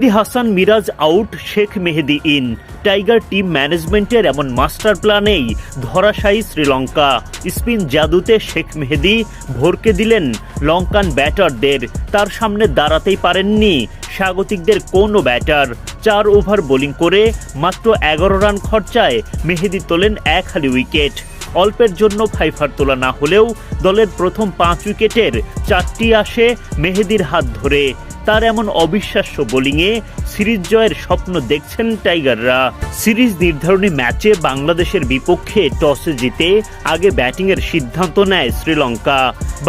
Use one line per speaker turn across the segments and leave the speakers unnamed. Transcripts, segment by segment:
Mehedi Hasan Miraz out, Sheikh Mehedi in. Tiger team ম্যানেজমেন্টের এমন master প্ল্যানেই ধরাশায়ী শ্রীলঙ্কা। স্পিন জাদুতে শেখ মেহেদী ভরকে দিলেন লঙ্কান ব্যাটারদের। তার সামনে দাঁড়াতেই পারেননি স্বাগতিকদের কোনো ব্যাটার। 4 ওভার বোলিং করে মাত্র 11 রান খরচায় মেহেদী তোলেন এক হালি উইকেট। অল্পের জন্য ফাইফার তোলা না হলেও দলের প্রথম 5 উইকেটের 4টি আসে মেহেদীর হাত ধরে। তার এমন অবিশ্বাস্য বোলিংয়ে সিরিজ জয়ের স্বপ্ন দেখছেন টাইগাররা। সিরিজ নির্ধারণী ম্যাচে বাংলাদেশের বিপক্ষে টসে জিতে আগে ব্যাটিংয়ের সিদ্ধান্ত নেয় শ্রীলঙ্কা।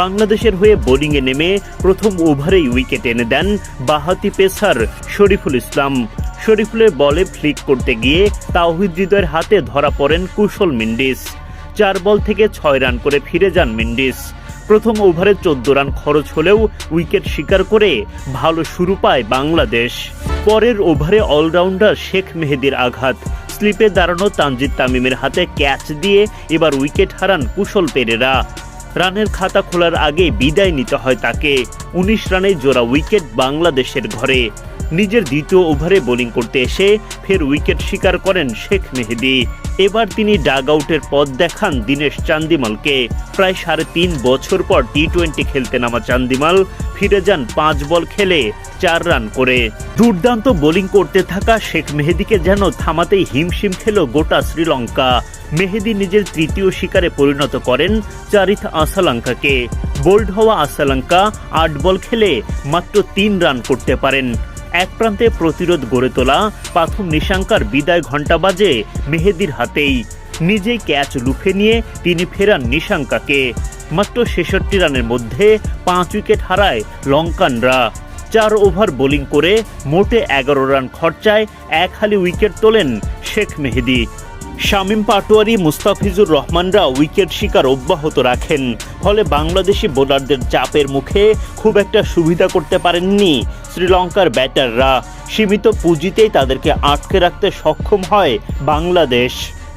বাংলাদেশের হয়ে বোলিংয়ে নেমে প্রথম ওভারেই উইকেট এনে দেন বাঁহাতি পেসার শরীফুল ইসলাম। শরীফুলের বলে ফ্লিক করতে গিয়ে তাওহিদ হৃদয়ের হাতে ধরা পড়েন কুশল মেন্ডিস। 4 বল থেকে 6 রান করে ফিরে যান মেন্ডিস। প্রথম ওভারে 14 রান খরচ হলেও উইকেট শিকার করে ভালো শুরু পায় বাংলাদেশ। পরের ওভারে অলরাউন্ডার শেখ মেহেদীর আঘাত। স্লিপে দাঁড়ানো তানজিদ তামিমের হাতে ক্যাচ দিয়ে এবার উইকেট হারান কুশল পেরেরা। রানের খাতা খোলার আগে বিদায় নিতে হয় তাকে। 19 রানে জোড়া উইকেট বাংলাদেশের ঘরে। নিজের দ্বিতীয় ওভারে বোলিং করতে এসে ফের উইকেট শিকার করেন শেখ মেহেদী। এবার তিনি ডাগ আউটের পথ দেখান দীনেশ চান্দিমালকে। প্রায় 3.5 বছর পর টি-20 খেলতে নামা চান্দিমাল ফিরে যান 5 বল খেলে 4 রান করে। দুর্দান্ত বোলিং করতে থাকা শেখ মেহেদীকে যেন থামাতেই হিমশিম খেল গোটা শ্রীলঙ্কা। মেহেদী নিজের তৃতীয় শিকারে পরিণত করেন চারিথ আসালাঙ্কাকে। বোল্ড হওয়া আসালাঙ্কা 8 বল খেলে মাত্র 3 রান করতে পারেন। এক প্রান্তে প্রতিরোধ গড়ে তোলা প্রথম নিশাঙ্কার বিদায় ঘণ্টা বাজে মেহেদীর হাতেই। নিজেই ক্যাচ লুফে নিয়ে তিনি ফেরান নিশাঙ্কাকে। মাত্র 66 রানের মধ্যে 5 উইকেট হারায় লঙ্কানরা। 4 ওভার বোলিং করে মোটে 11 রান খরচায় এক হালি উইকেট তোলেন শেখ মেহেদী। শামীম পাটোয়ারি, মুস্তাফিজুর রহমানরা উইকেট শিকার অব্যাহত রাখেন। ফলে বাংলাদেশি বোলারদের চাপের মুখে খুব একটা সুবিধা করতে পারেননি শ্রীলঙ্কার ব্যাটাররা। সীমিত পুঁজিতেই তাদেরকে আটকে রাখতে সক্ষম হয় বাংলাদেশ।